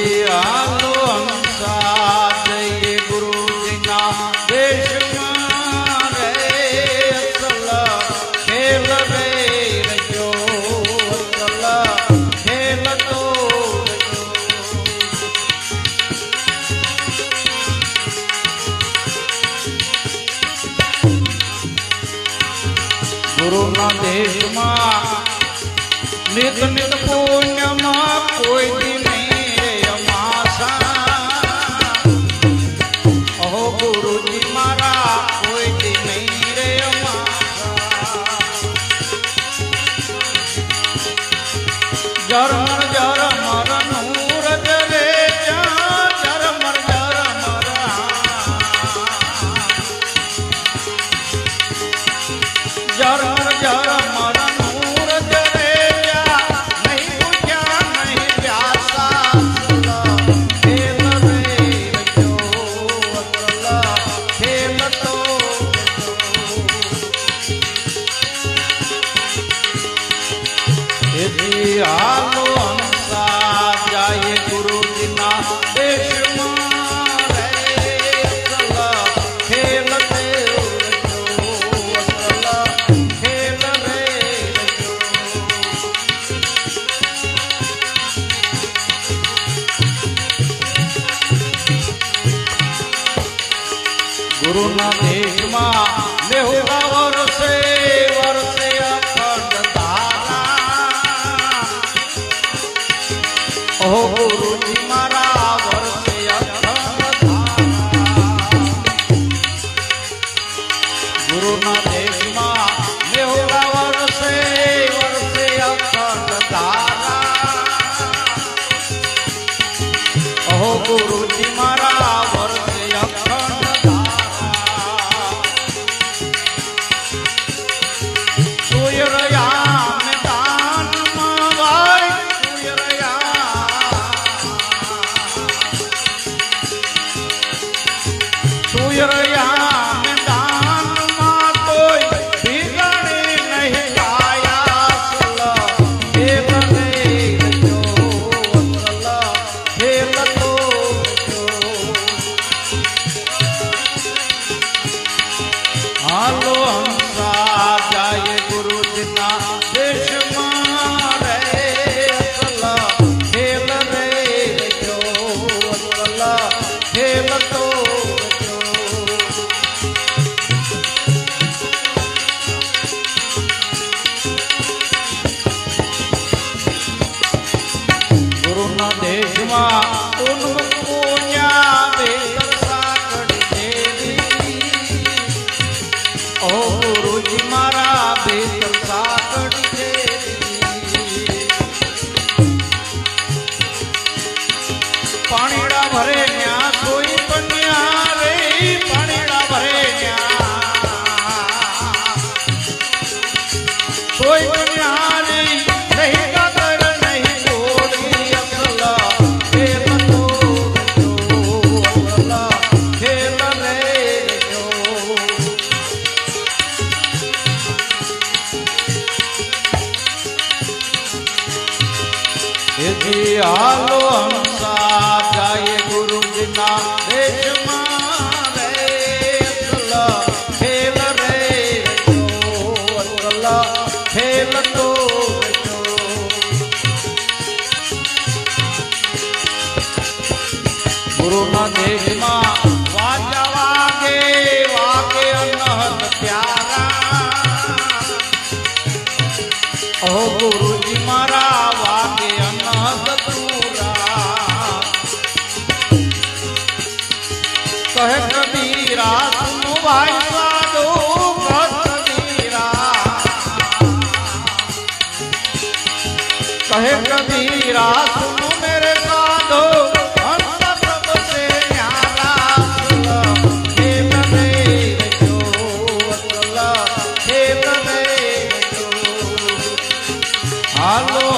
आलो हंसा जय गुरुजीना देशમાં રે અસલ ખેલ રે રજો અસલ ખેલ તો ગુરુના દેશમાં નિત નિત પુણ્યમાં કોઈ દી નહીં રે અમાસા અહો ગુરુજી મારા કોઈ દી નહીં રે અમાસા જરમર જરમર નૂર જરે જરમર જરમર જરમર જરમર નૂર જરે નહીં પૂછ્યા નહીં પ્યાસા ખેલ રે રજો અસલ ખેલ તો એથી હાલો હંસા જાય ગુરુજીના દેશમાં રે અસલ ખેલ તે ગુરુના દેશમાં લેહુલા વર્ષે વર્ષે અખંડ ધારા ઓહો ગુરુજી મારા વર્ષે અખંડ ધારા ગુરુના દેશમાં લેહુલા વર્ષે વર્ષે અખંડ ધારા ઓહો ગુરુજી મારા વર્ષે અખંડ હાલો હંસા જાય ગુરુજીના દેશમાં રે અસલ ખેલ રે રજો અસલ ખેલ તો ગુરુના દેશમાં ઉન્મુખ પુણ્યા દેશ ઓ ગુરુજી મારા બેતર સાકડી પાણીડા ભરે ન્યા સોઈ પન્યા રે પાણીડા ભરે ન્યા સોઈ પન્યા રે નહીં કાતર નહીં જોડી અસલ ખેલ તો અસલ ખેલ રે જો એથી હાલો હંસા જાય ગુરુજીના દેશમાં રે અસલ ખેલ રે રજો અસલ ખેલ તો ગુરુના દેશમાં વાજા વાગે વાગે અનહદ પ્યારા ઓ ગુરુજી મારા વાગે અનહદ તુરા કહે કબીરા સુનો ભાઈ સાધો કબીરા કહે કબીરા સુનો મેરે સાધો હાલો